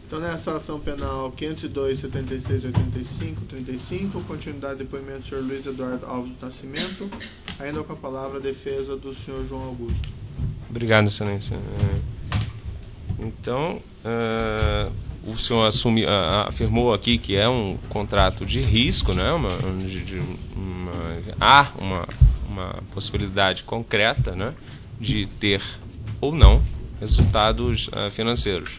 Então, nessa ação penal 502, 76, 85, 35, continuidade do depoimento do senhor Luiz Eduardo Alves do Nascimento, ainda com a palavra a defesa do senhor João Augusto. Obrigado, excelência. Então, o senhor afirmou aqui que é um contrato de risco, né? Há uma possibilidade concreta, né, de ter ou não resultados financeiros.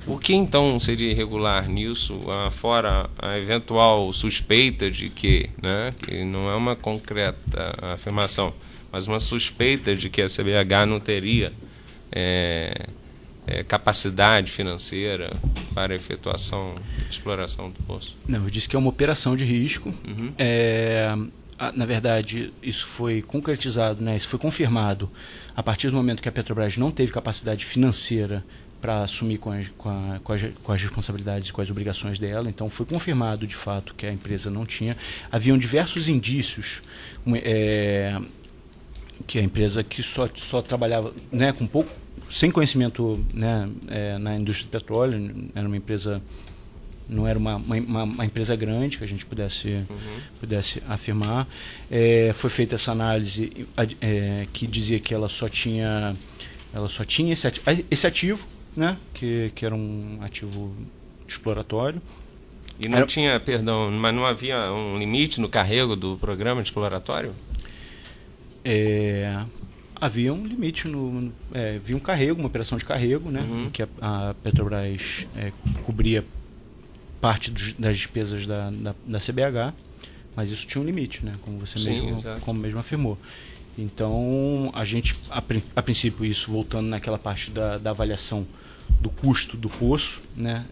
O que então seria irregular nisso, fora a eventual suspeita de que, né, que não é uma concreta afirmação, mas uma suspeita de que a CBH não teria capacidade financeira para a efetuação de exploração do poço? Não, eu disse que é uma operação de risco. Uhum. Na verdade, isso foi concretizado, né, isso foi confirmado a partir do momento que a Petrobras não teve capacidade financeira para assumir com as responsabilidades e com as obrigações dela. Então foi confirmado de fato que a empresa não tinha. Haviam diversos indícios que a empresa que só trabalhava, né, com pouco, sem conhecimento, né, na indústria do petróleo. Era uma empresa, não era uma empresa grande que a gente pudesse afirmar. Foi feita essa análise que dizia que ela só tinha esse ativo, né, que era um ativo exploratório. E não tinha, perdão, mas não havia um limite no carrego do programa de exploratório? Havia um limite, havia um carrego, uma operação de carrego, né, que a Petrobras cobria parte das despesas da CBH, mas isso tinha um limite, né, como você mesmo afirmou. Então, a gente, a princípio, isso voltando naquela parte da avaliação do custo do poço, né,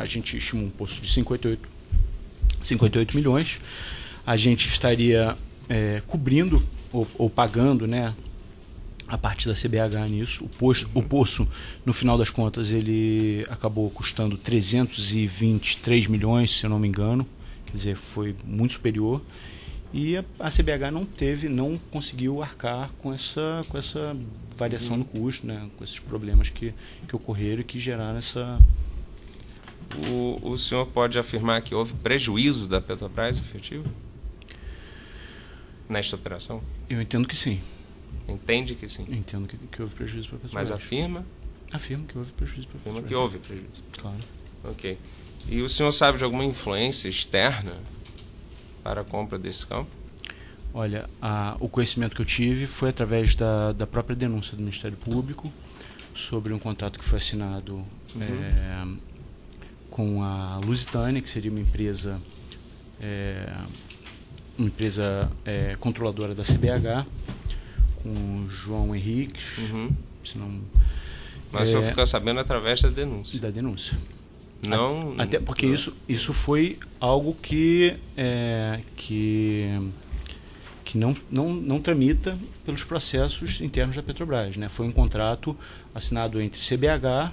a gente estimou um poço de 58 milhões. A gente estaria cobrindo ou pagando, né, a parte da CBH nisso. O poço, no final das contas, ele acabou custando 323 milhões, se eu não me engano. Quer dizer, foi muito superior. E a CBH não conseguiu arcar com essa variação do custo, né, com esses problemas que ocorreram e que geraram essa... O senhor pode afirmar que houve prejuízo da Petrobras efetivo nesta operação? Eu entendo que sim. Entende que sim? Eu entendo que houve prejuízo para a Petrobras. Mas afirma? Afirmo que houve prejuízo para a Petrobras. Afirma que houve prejuízo. Claro. Ok. E o senhor sabe de alguma influência externa para a compra desse campo? Olha, o conhecimento que eu tive foi através da própria denúncia do Ministério Público sobre um contrato que foi assinado com a Lusitânia, que seria uma empresa controladora da CBH, com o João Henrique. Mas o senhor ficou sabendo através da denúncia? Da denúncia. Não, até porque isso foi algo que não tramita pelos processos internos da Petrobras, né? Foi um contrato assinado entre CBH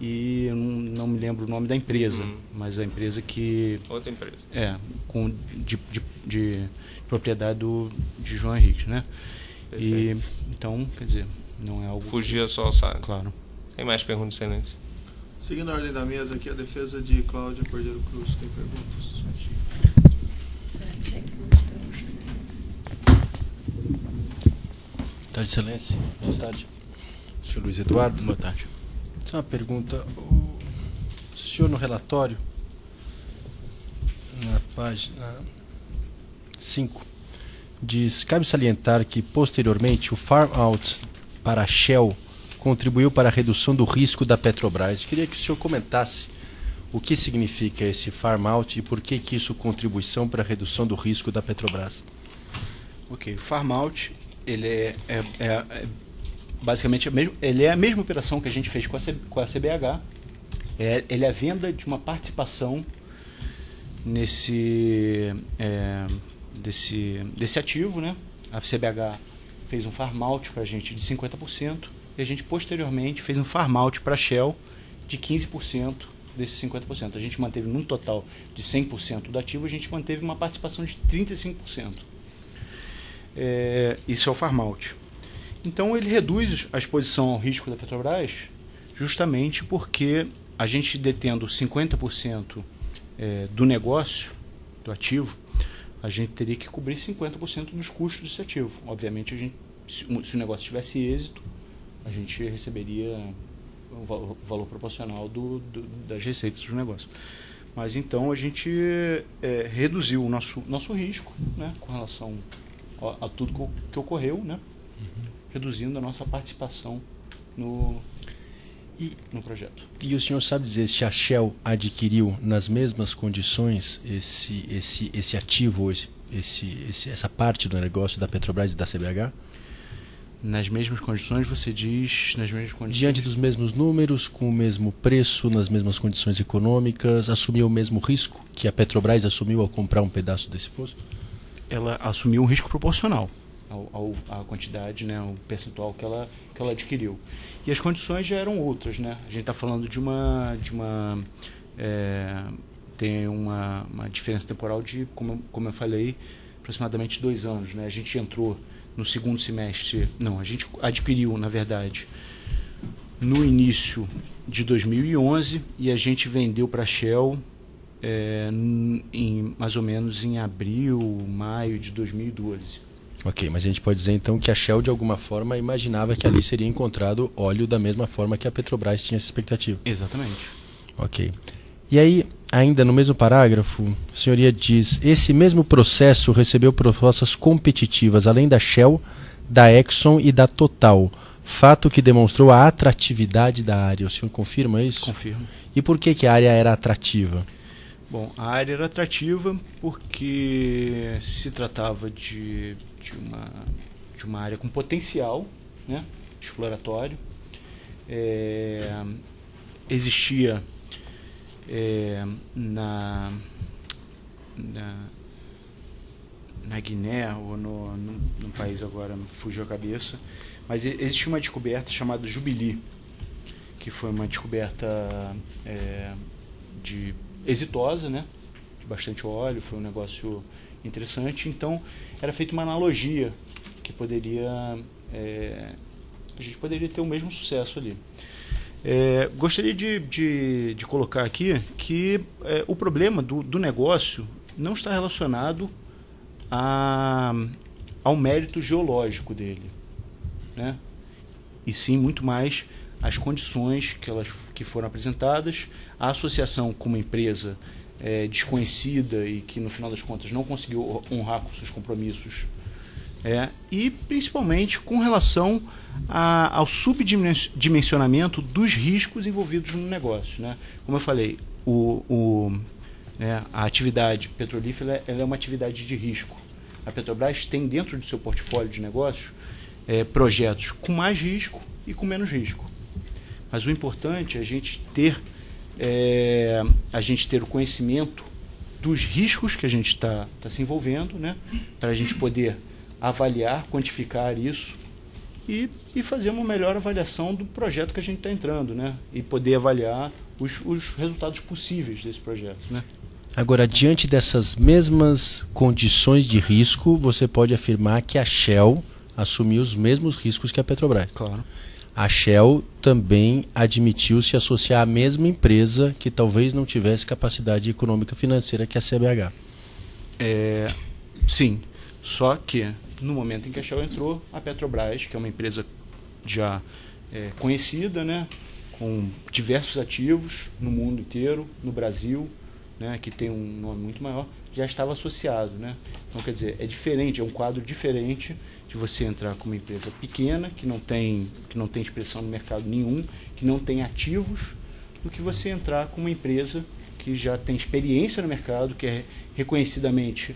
e eu não me lembro o nome da empresa, mas a empresa que... Outra empresa. De propriedade de João Henrique, né? E, então, quer dizer, não é algo... Fugia só ao saio. Claro. Tem mais perguntas, excelência? Seguindo a ordem da mesa aqui, a defesa de Cláudia Cordeiro Cruz. Tem perguntas? Boa tarde, excelência. Boa tarde. Senhor Luiz Eduardo. Boa tarde. Uma pergunta. O senhor, no relatório, na página 5, diz: cabe salientar que, posteriormente, o farm-out para a Shell contribuiu para a redução do risco da Petrobras. Queria que o senhor comentasse o que significa esse farm-out e por que isso contribuição para a redução do risco da Petrobras. Ok, o farm-out, ele basicamente ele é a mesma operação que a gente fez com a CBH. Ele é a venda de uma participação desse ativo, né? A CBH fez um farm-out para a gente de 50% e a gente posteriormente fez um farm-out para a Shell de 15% desses 50%. A gente manteve num total de 100% do ativo, a gente manteve uma participação de 35%. Isso é o farm-out. Então ele reduz a exposição ao risco da Petrobras justamente porque a gente detendo 50% do negócio, do ativo, a gente teria que cobrir 50% dos custos desse ativo. Obviamente, se o negócio tivesse êxito, a gente receberia o valor proporcional das receitas do negócio. Mas então a gente reduziu o nosso risco, né, com relação a tudo que ocorreu, né, reduzindo a nossa participação no projeto. E o senhor sabe dizer se a Shell adquiriu nas mesmas condições esse ativo, essa parte do negócio da Petrobras e da CBH? Nas mesmas condições, você diz, nas mesmas condições? Diante dos mesmos números, com o mesmo preço, nas mesmas condições econômicas, assumiu o mesmo risco que a Petrobras assumiu ao comprar um pedaço desse poço? Ela assumiu um risco proporcional à quantidade, né, o percentual que ela adquiriu. E as condições já eram outras, né? A gente está falando tem uma diferença temporal de, como eu falei, aproximadamente 2 anos, né? A gente entrou no segundo semestre, a gente adquiriu, na verdade, no início de 2011 e a gente vendeu para a Shell mais ou menos em abril, maio de 2012. Ok, mas a gente pode dizer então que a Shell de alguma forma imaginava que ali seria encontrado óleo da mesma forma que a Petrobras tinha essa expectativa. Exatamente. Ok. E aí, ainda no mesmo parágrafo, a senhoria diz: esse mesmo processo recebeu propostas competitivas além da Shell, da Exxon e da Total, fato que demonstrou a atratividade da área. O senhor confirma isso? Confirmo. E por que a área era atrativa? Bom, a área era atrativa porque se tratava de uma área com potencial, né, exploratório. Existia na Guiné ou no país, agora me fugiu a cabeça, mas existia uma descoberta chamada Jubilee, que foi uma descoberta exitosa, né, de bastante óleo, foi um negócio interessante. Então era feita uma analogia que a gente poderia ter o mesmo sucesso ali. Gostaria de colocar aqui que o problema do negócio não está relacionado ao mérito geológico dele, né? E sim muito mais as condições que foram apresentadas, a associação com uma empresa desconhecida e que no final das contas não conseguiu honrar com seus compromissos, e principalmente com relação ao subdimensionamento dos riscos envolvidos no negócio, né? Como eu falei, a atividade petrolífera ela é uma atividade de risco. A Petrobras tem dentro do seu portfólio de negócios projetos com mais risco e com menos risco. Mas o importante é a gente ter o conhecimento dos riscos que a gente está se envolvendo, né? Para a gente poder avaliar, quantificar isso e fazer uma melhor avaliação do projeto que a gente está entrando, né? E poder avaliar os resultados possíveis desse projeto, né? Agora, diante dessas mesmas condições de risco, você pode afirmar que a Shell assumiu os mesmos riscos que a Petrobras. Claro. A Shell também admitiu se associar à mesma empresa que talvez não tivesse capacidade econômica financeira que a CBH. Sim, só que no momento em que a Shell entrou, a Petrobras, que é uma empresa já conhecida, né, com diversos ativos no mundo inteiro, no Brasil, né, que tem um nome muito maior, já estava associado, né? Então, quer dizer, é diferente, é um quadro diferente de você entrar com uma empresa pequena, que não tem expressão no mercado nenhum, que não tem ativos, do que você entrar com uma empresa que já tem experiência no mercado, que é reconhecidamente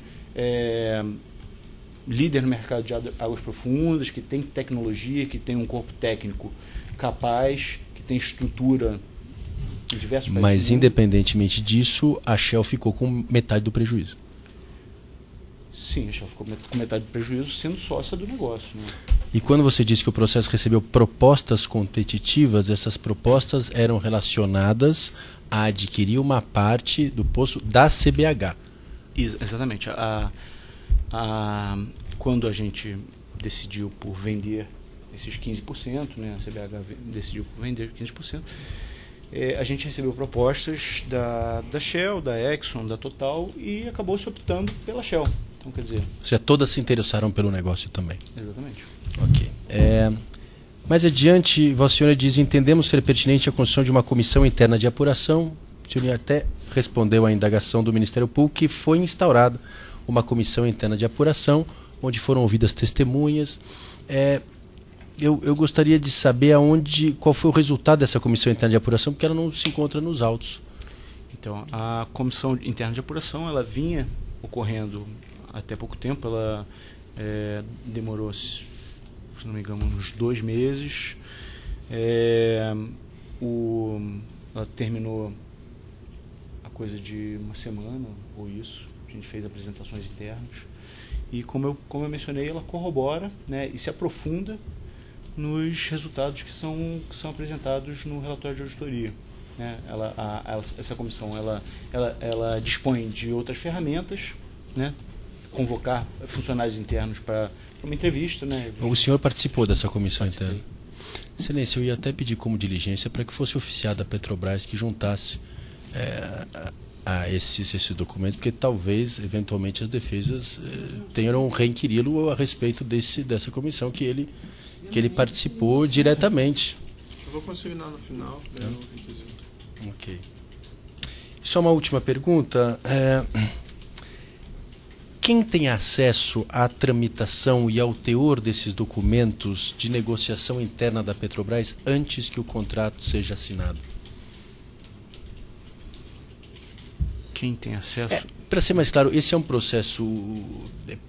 líder no mercado de águas profundas, que tem tecnologia, que tem um corpo técnico capaz, que tem estrutura em diversos países. Mas, independentemente disso, a Shell ficou com metade do prejuízo. Sim, a Shell ficou com metade do prejuízo sendo sócia do negócio, né? E quando você disse que o processo recebeu propostas competitivas, essas propostas eram relacionadas a adquirir uma parte do posto da CBH. Exatamente. Quando a gente decidiu por vender esses 15%, né, a CBH decidiu por vender 15%, a gente recebeu propostas da Shell, da Exxon, da Total e acabou se optando pela Shell. Então, quer dizer... Ou seja, todas se interessaram pelo negócio também. Exatamente. Ok. Mais adiante, Vossa Senhora diz: entendemos ser pertinente a construção de uma comissão interna de apuração. O senhor até respondeu à indagação do Ministério Público que foi instaurada uma comissão interna de apuração, onde foram ouvidas testemunhas. Eu gostaria de saber qual foi o resultado dessa comissão interna de apuração, porque ela não se encontra nos autos. Então, a comissão interna de apuração, ela vinha ocorrendo até pouco tempo, ela demorou, se não me engano, uns 2 meses. Ela terminou a coisa de uma semana, ou isso. A gente fez apresentações internas. E como eu mencionei, ela corrobora, né, e se aprofunda nos resultados que são apresentados no relatório de auditoria. Né? Essa comissão ela dispõe de outras ferramentas, né? Convocar funcionários internos para uma entrevista. Né? O senhor participou dessa comissão interna? Excelência, eu ia até pedir como diligência para que fosse oficiada a Petrobras que juntasse a esses documentos, porque talvez, eventualmente, as defesas tenham requeri-lo a respeito dessa comissão que ele participou diretamente. Eu vou consignar no final, o requisito. Ok. Só uma última pergunta. Quem tem acesso à tramitação e ao teor desses documentos de negociação interna da Petrobras antes que o contrato seja assinado? Quem tem acesso? Para ser mais claro, esse é um processo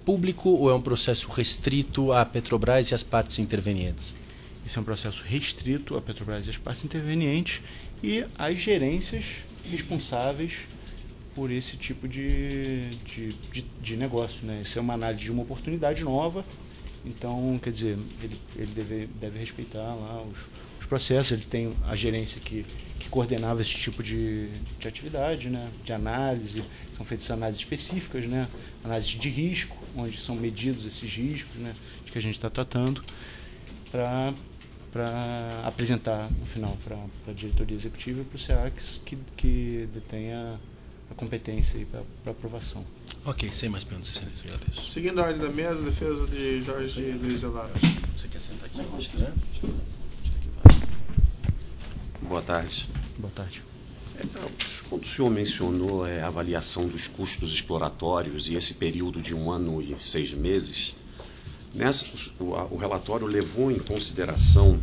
público ou é um processo restrito à Petrobras e às partes intervenientes? Esse é um processo restrito à Petrobras e às partes intervenientes e às gerências responsáveis por esse tipo de negócio. Né? Isso é uma análise de uma oportunidade nova, então, quer dizer, ele deve respeitar lá os processos. Ele tem a gerência que coordenava esse tipo de atividade, né? De análise, são feitas análises específicas, né? Análises de risco, onde são medidos esses riscos, né? De que a gente está tratando, para apresentar, no final, para a diretoria executiva e para o SEACS, que detenha a competência para aprovação. Ok, sem mais perguntas, excelência, agradeço. Seguindo a ordem da mesa, defesa de Jorge Luiz Elara. Você quer sentar aqui? Acho que, né? Boa tarde. Boa tarde. Quando o senhor mencionou a avaliação dos custos exploratórios e esse período de 1 ano e 6 meses, o relatório levou em consideração,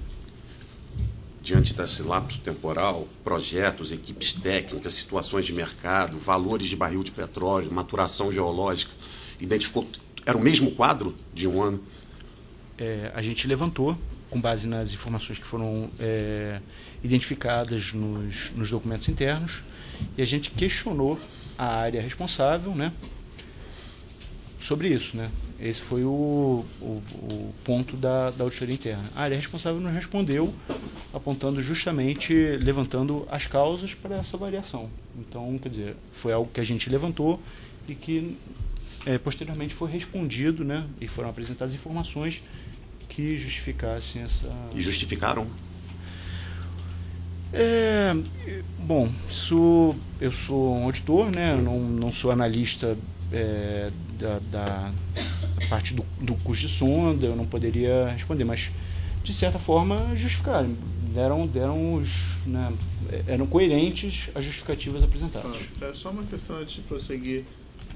diante desse lapso temporal, projetos, equipes técnicas, situações de mercado, valores de barril de petróleo, maturação geológica, identificou, era o mesmo quadro de 1 ano? A gente levantou, com base nas informações que foram identificadas nos documentos internos, e a gente questionou a área responsável, né, sobre isso. Né? Esse foi o ponto da auditoria interna. A área responsável nos respondeu, apontando justamente, levantando as causas para essa variação. Então, quer dizer, foi algo que a gente levantou e que posteriormente foi respondido, né, e foram apresentadas informações que justificassem essa... E justificaram? Bom, eu sou um auditor, né? Eu não sou analista da parte do custo de sonda, eu não poderia responder, mas de certa forma justificaram, eram coerentes as justificativas apresentadas. É só uma questão antes de prosseguir.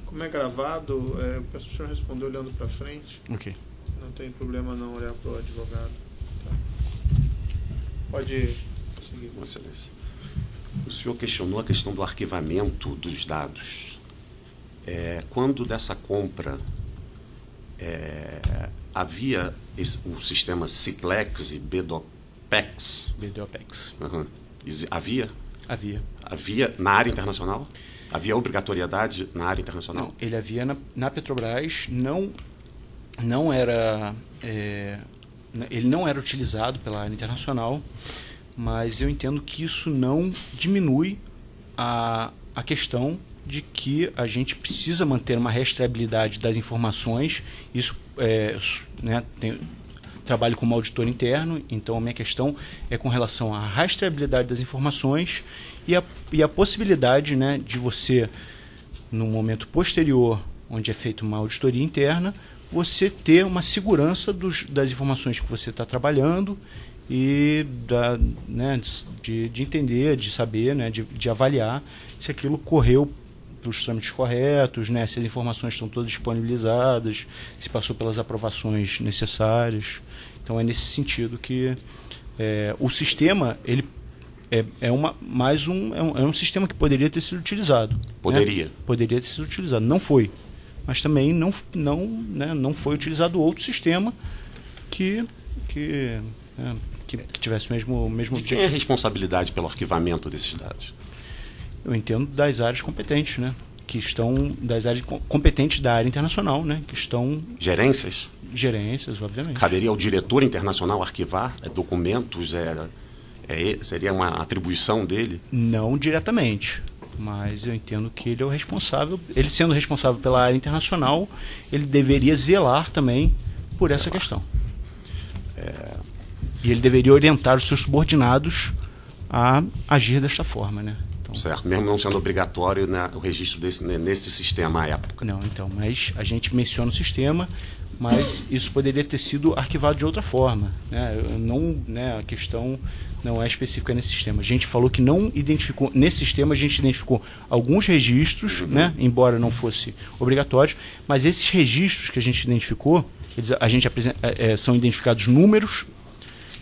Como é gravado, peço que o senhor responder olhando para frente. Ok. Não tem problema não olhar para o advogado. Tá. Pode seguir. Excelência. O senhor questionou a questão do arquivamento dos dados. Quando dessa compra havia o sistema Ciclex e BDOPEX? BDOPEX. Uhum. Havia? Havia Na área internacional? Havia obrigatoriedade na área internacional? Não, ele havia na Petrobras, não era, ele não era utilizado pela área internacional, mas eu entendo que isso não diminui a questão de que a gente precisa manter uma rastreabilidade das informações. Isso, né, trabalho como auditor interno, então a minha questão é com relação à rastreabilidade das informações e a possibilidade, né, de você, no momento posterior, onde é feita uma auditoria interna, você ter uma segurança das informações que você está trabalhando e né, de entender, de saber, né, de avaliar se aquilo correu pelos trâmites corretos, né, se as informações estão todas disponibilizadas, se passou pelas aprovações necessárias. Então é nesse sentido que o sistema ele é um sistema que poderia ter sido utilizado. Poderia. Né? Poderia ter sido utilizado. Não foi. Mas também não foi utilizado outro sistema que tivesse o mesmo objetivo. Quem é a responsabilidade pelo arquivamento desses dados? Eu entendo das áreas competentes, né? Que estão das áreas competentes da área internacional, né? Que estão gerências, obviamente. Caberia ao diretor internacional arquivar documentos? Seria uma atribuição dele? Não diretamente, mas eu entendo que ele é o responsável. Ele sendo responsável pela área internacional, ele deveria zelar também por essa questão. E ele deveria orientar os seus subordinados a agir desta forma, né? Então, certo, mesmo não sendo obrigatório, né, o registro nesse sistema à época. Não, então, mas a gente menciona o sistema, mas isso poderia ter sido arquivado de outra forma, né? A questão não é específica nesse sistema. A gente falou que não identificou, nesse sistema a gente identificou alguns registros, né, embora não fosse obrigatório, mas esses registros que a gente identificou, são identificados números,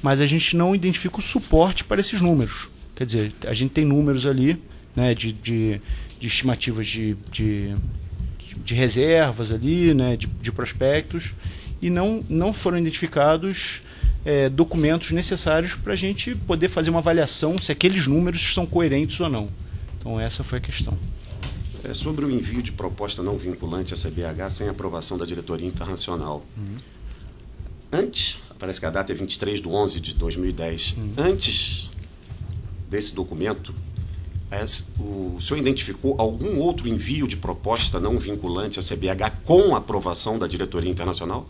mas a gente não identifica o suporte para esses números. Quer dizer, a gente tem números ali, né, de estimativas de reservas ali, né, de prospectos, e não foram identificados documentos necessários para a gente poder fazer uma avaliação se aqueles números são coerentes ou não. Então essa foi a questão. Sobre o envio de proposta não vinculante à CBH sem aprovação da diretoria internacional. Antes, parece que a data é 23/11/2010, antes desse documento, o senhor identificou algum outro envio de proposta não vinculante à CBH com aprovação da diretoria internacional?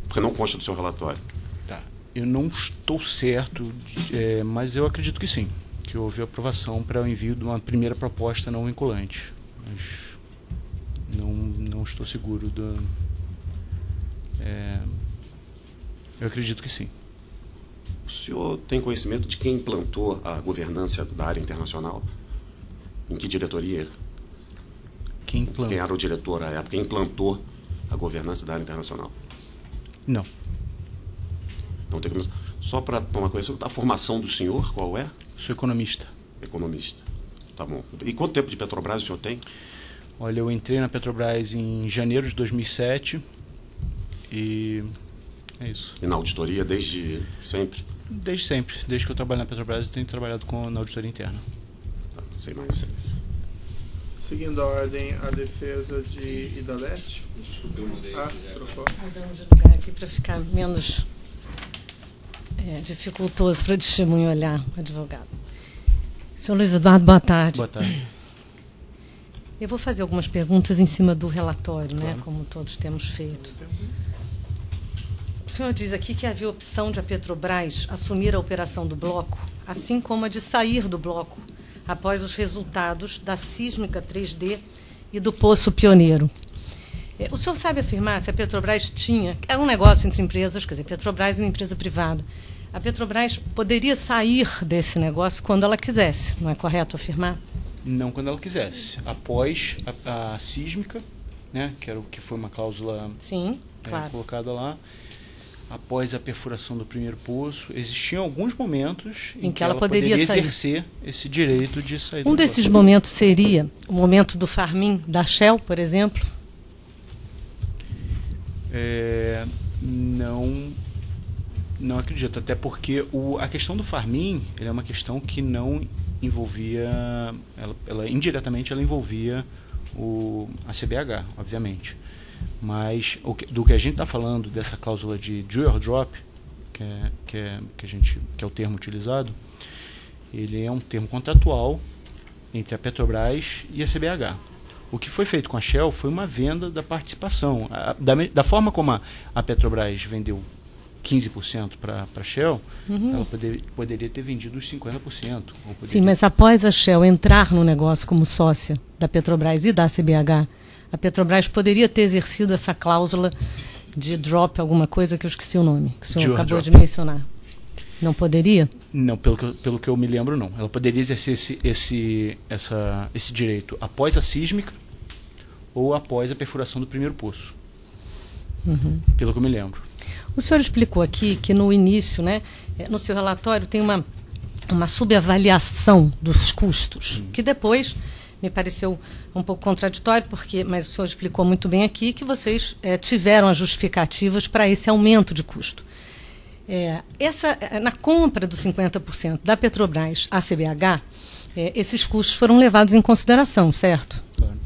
Porque não consta do seu relatório. Tá. Eu não estou certo, mas eu acredito que sim, que houve aprovação para o envio de uma primeira proposta não vinculante. Mas não estou seguro eu acredito que sim. O senhor tem conhecimento de quem implantou a governança da área internacional? Em que diretoria? Quem era o diretor à época? Quem implantou a governança da área internacional? Não. Não tem como... Só para tomar conhecimento, a formação do senhor, qual é? Sou economista. Economista. Tá bom. E quanto tempo de Petrobras o senhor tem? Olha, eu entrei na Petrobras em janeiro de 2007 e é isso. E na auditoria desde sempre? Desde sempre. Desde que eu trabalho na Petrobras, eu tenho trabalhado na auditoria interna. Sem mais isso. Seguindo a ordem, a defesa de Idalete. Trocou. Mudamos de lugar aqui para ficar menos dificultoso para o testemunho olhar o advogado. Senhor Luiz Eduardo, boa tarde. Boa tarde. Eu vou fazer algumas perguntas em cima do relatório, né, como todos temos feito. O senhor diz aqui que havia opção de a Petrobras assumir a operação do bloco, assim como a de sair do bloco, após os resultados da sísmica 3D e do Poço Pioneiro. O senhor sabe afirmar se a Petrobras tinha... É um negócio entre empresas, quer dizer, Petrobras é uma empresa privada. A Petrobras poderia sair desse negócio quando ela quisesse, não é correto afirmar? Não quando ela quisesse. Após a sísmica, né, que foi uma cláusula Sim, claro. Colocada lá, após a perfuração do primeiro poço, existiam alguns momentos em que ela poderia exercer esse direito de sair do bloco. Um desses momentos seria o momento do farm-in da Shell, por exemplo? Não acredito, até porque a questão do farm-in é uma questão que não envolvia, indiretamente ela envolvia a CBH, obviamente. Mas do que a gente está falando, dessa cláusula de do or drop, que é o termo utilizado, ele é um termo contratual entre a Petrobras e a CBH. O que foi feito com a Shell foi uma venda da participação. Da forma como a Petrobras vendeu 15% para a Shell, ela poderia ter vendido os 50%. Sim, mas após a Shell entrar no negócio como sócia da Petrobras e da CBH, a Petrobras poderia ter exercido essa cláusula de drop, alguma coisa que eu esqueci o nome, que o senhor acabou de mencionar. Não poderia? Não, pelo que eu me lembro, não. Ela poderia exercer esse direito após a sísmica ou após a perfuração do primeiro poço. Pelo que eu me lembro. O senhor explicou aqui que no início, né, no seu relatório, tem uma subavaliação dos custos, que depois me pareceu um pouco contraditório, mas o senhor explicou muito bem aqui que vocês tiveram as justificativas para esse aumento de custo. Na compra dos 50% da Petrobras à CBH, esses custos foram levados em consideração, certo? Claro.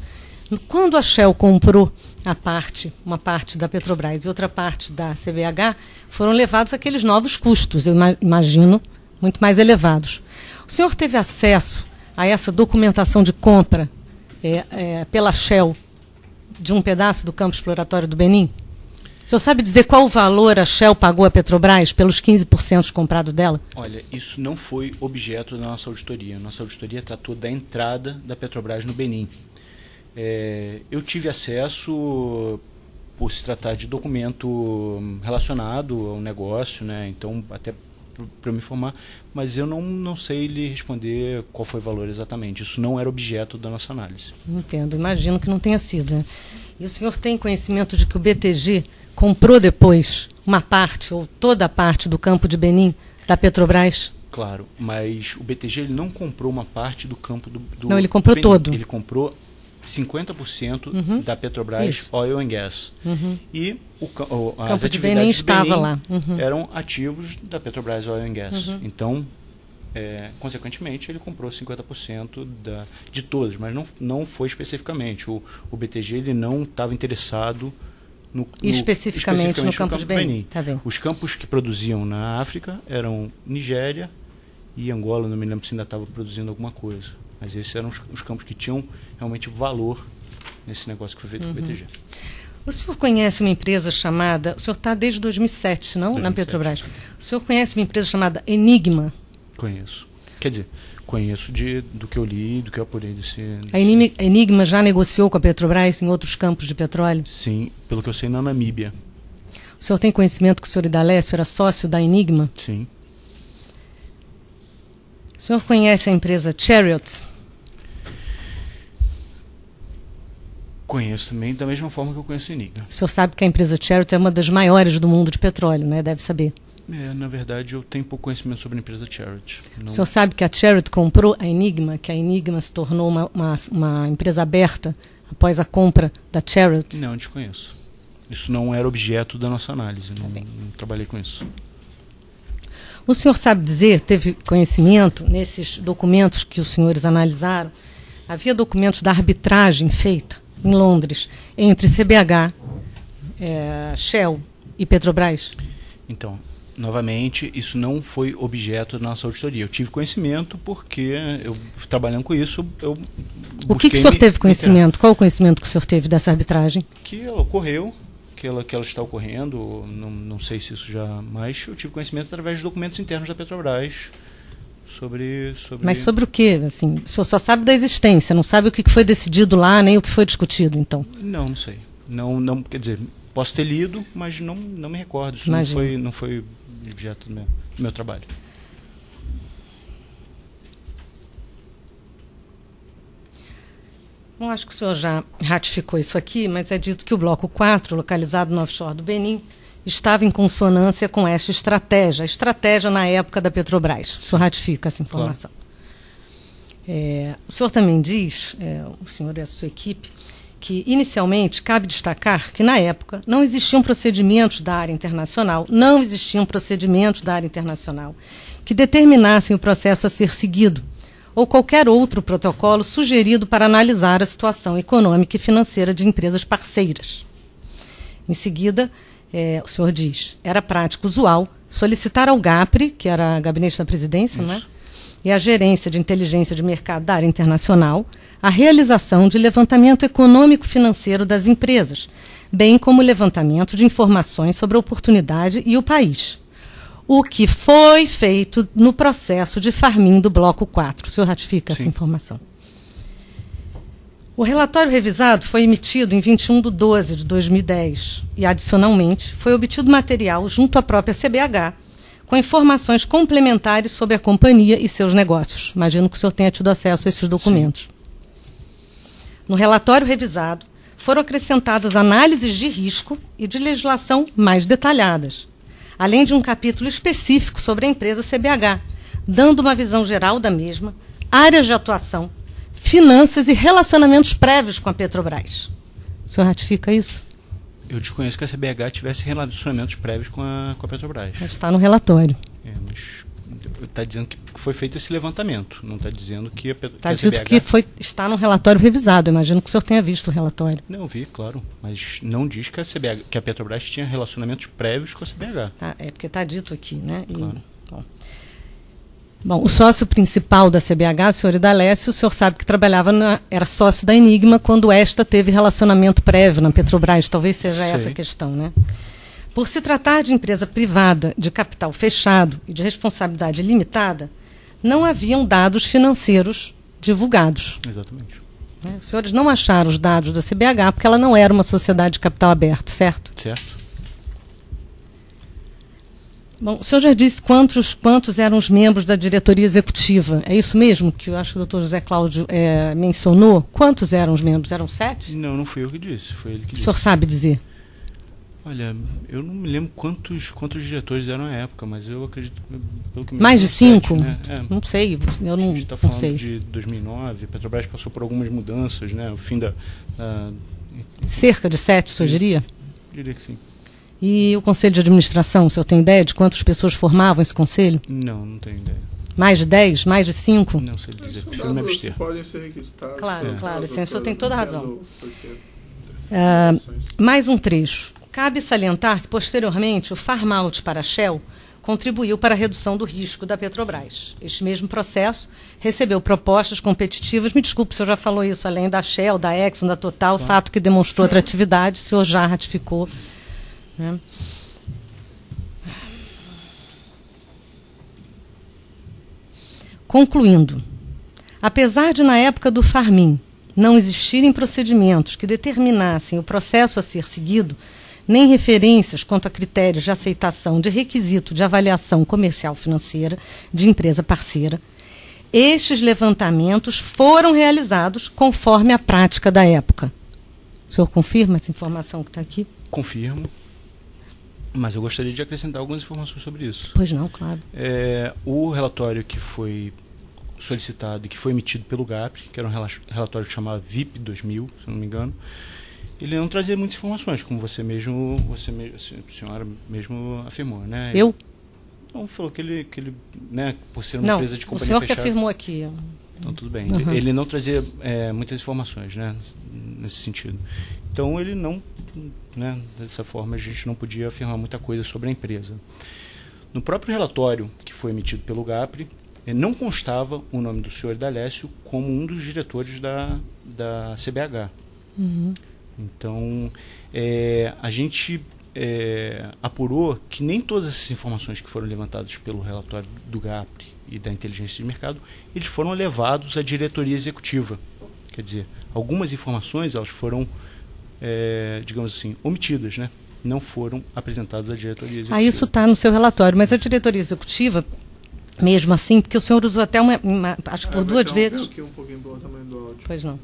Quando a Shell comprou uma parte da Petrobras e outra parte da CBH, foram levados aqueles novos custos, eu imagino, muito mais elevados. O senhor teve acesso a essa documentação de compra pela Shell de um pedaço do campo exploratório do Benim? O senhor sabe dizer qual o valor a Shell pagou à Petrobras pelos 15% comprados dela? Olha, isso não foi objeto da nossa auditoria. Nossa auditoria tratou da entrada da Petrobras no Benim. Eu tive acesso por se tratar de documento relacionado ao negócio, né? Então, até para eu me informar, mas eu não sei lhe responder qual foi o valor exatamente. Isso não era objeto da nossa análise. Entendo, imagino que não tenha sido, né? E o senhor tem conhecimento de que o BTG comprou depois uma parte ou toda a parte do campo de Benim da Petrobras? Claro, mas o BTG ele não comprou uma parte do campo do Não, ele comprou Benim. todo. Ele comprou 50% da Petrobras Oil and Gas. E as de Benim estava lá. Eram ativos da Petrobras Oil and Gas. Então, consequentemente, ele comprou 50% de todos, mas não foi especificamente. O BTG ele não estava interessado especificamente no campo de Benim. Tá bem. Os campos que produziam na África eram Nigéria e Angola, não me lembro se ainda estava produzindo alguma coisa. Mas esses eram os campos que tinham realmente valor nesse negócio que foi feito com o BTG. O senhor conhece uma empresa chamada... O senhor está desde 2007, não? 2007. Na Petrobras. O senhor conhece uma empresa chamada Enigma? Conheço. Quer dizer, conheço do que eu li, do que eu apurei desse... A Enigma já negociou com a Petrobras em outros campos de petróleo? Sim, pelo que eu sei, na Namíbia. O senhor tem conhecimento que o senhor Idalécio era sócio da Enigma? Sim. O senhor conhece a empresa Chariot? Conheço também, da mesma forma que eu conheço a Enigma. O senhor sabe que a empresa Chariot é uma das maiores do mundo de petróleo, né? Deve saber. Na verdade, eu tenho pouco conhecimento sobre a empresa Chariot. O senhor sabe que a Chariot comprou a Enigma, que a Enigma se tornou uma empresa aberta após a compra da Chariot? Não, desconheço. Isso não era objeto da nossa análise, não trabalhei com isso. O senhor sabe dizer, teve conhecimento nesses documentos que os senhores analisaram, havia documentos da arbitragem feita em Londres entre CBH, Shell e Petrobras? Então, novamente, isso não foi objeto da nossa auditoria. Eu tive conhecimento porque, eu trabalhando com isso, eu O que o senhor teve conhecimento? Qual o conhecimento que o senhor teve dessa arbitragem? Que ela ocorreu, que ela está ocorrendo, não sei se isso já... Mas eu tive conhecimento através de documentos internos da Petrobras sobre... Mas sobre o quê? Assim, o senhor só sabe da existência, não sabe o que foi decidido lá, nem o que foi discutido, então? Não sei. Não, quer dizer, posso ter lido, mas não me recordo. Isso não foi objeto do meu trabalho. Bom, acho que o senhor já ratificou isso aqui, mas é dito que o bloco 4, localizado no offshore do Benim, estava em consonância com esta estratégia, a estratégia na época da Petrobras. O senhor ratifica essa informação. Claro. O senhor também diz, o senhor e a sua equipe, que inicialmente cabe destacar que na época não existiam procedimentos da área internacional, que determinassem o processo a ser seguido, ou qualquer outro protocolo sugerido para analisar a situação econômica e financeira de empresas parceiras. Em seguida, o senhor diz, era prática usual solicitar ao GAPRE, que era Gabinete da Presidência, não é? e a Gerência de Inteligência de Mercado da área internacional a realização de levantamento econômico-financeiro das empresas, bem como levantamento de informações sobre a oportunidade e o país. O que foi feito no processo de Farm-in do Bloco 4. O senhor ratifica essa informação? O relatório revisado foi emitido em 21/12/2010 e, adicionalmente, foi obtido material junto à própria CBH, com informações complementares sobre a companhia e seus negócios. Imagino que o senhor tenha tido acesso a esses documentos. Sim. No relatório revisado, foram acrescentadas análises de risco e de legislação mais detalhadas, além de um capítulo específico sobre a empresa CBH, dando uma visão geral da mesma, áreas de atuação, finanças e relacionamentos prévios com a Petrobras. O senhor ratifica isso? Eu desconheço que a CBH tivesse relacionamentos prévios com a Petrobras. Mas está no relatório. Mas está dizendo que foi feito esse levantamento, não está dizendo que a CBH... Está dito que está no relatório revisado. Eu imagino que o senhor tenha visto o relatório. Não, vi, claro. Mas não diz que a Petrobras tinha relacionamentos prévios com a CBH. Tá, é porque está dito aqui, né? Claro. Bom, o sócio principal da CBH, o senhor Idalécio, o senhor sabe que era sócio da Enigma quando esta teve relacionamento prévio na Petrobras. Talvez seja essa a questão, né? Por se tratar de empresa privada, de capital fechado e de responsabilidade limitada, não haviam dados financeiros divulgados. Exatamente. Os senhores não acharam os dados da CBH porque ela não era uma sociedade de capital aberto, certo? Certo. Bom, o senhor já disse quantos eram os membros da diretoria executiva. É isso mesmo que eu acho que o doutor José Cláudio mencionou? Quantos eram os membros? Eram 7? Não fui eu que disse, foi ele que disse. O senhor sabe dizer? Olha, eu não me lembro quantos diretores eram na época, mas eu acredito... Pelo que me mais de 5? Né? Não sei, eu não sei. A gente está falando de 2009, a Petrobras passou por algumas mudanças, né? O fim da... Cerca de 7, o senhor diria? Diria que sim. E o conselho de administração, o senhor tem ideia de quantas pessoas formavam esse conselho? Não tenho ideia. Mais de 10? Mais de 5? Não sei dizer, prefiro me abster. Podem ser requisitados. Claro, o senhor tem toda a razão. Mais um trecho. Cabe salientar que, posteriormente, o farm-out para a Shell contribuiu para a redução do risco da Petrobras. Este mesmo processo recebeu propostas competitivas. Me desculpe, o senhor já falou isso, além da Shell, da Exxon, da Total, fato que demonstrou atratividade, o senhor já ratificou. Né? Concluindo, apesar de, na época do Farm-in, não existirem procedimentos que determinassem o processo a ser seguido, nem referências quanto a critérios de aceitação de requisito de avaliação comercial financeira de empresa parceira, estes levantamentos foram realizados conforme a prática da época. O senhor confirma essa informação que está aqui? Confirmo, mas eu gostaria de acrescentar algumas informações sobre isso. Pois não, claro. O relatório que foi solicitado e que foi emitido pelo GAPRE, que era um relatório que chamava VIP 2000, se não me engano, ele não trazia muitas informações, como a senhora mesmo afirmou, né? Eu? Não, falou que ele né, por ser uma empresa de companhia fechada... o senhor fechada, que afirmou aqui. Então, tudo bem. Uhum. Ele não trazia muitas informações, né, nesse sentido. Então, ele não... Né, dessa forma, a gente não podia afirmar muita coisa sobre a empresa. No próprio relatório que foi emitido pelo GAPRE, não constava o nome do senhor Idalécio como um dos diretores da CBH. Uhum. Então, a gente apurou que nem todas essas informações que foram levantadas pelo relatório do GAPRE e da inteligência de mercado, eles foram levados à diretoria executiva. Quer dizer, algumas informações elas foram, digamos assim, omitidas, né? Não foram apresentadas à diretoria executiva. Isso está no seu relatório, mas a diretoria executiva, mesmo assim, porque o senhor usou até acho que por 2 vezes... Aqui um pouquinho do tamanho do áudio. Pois não.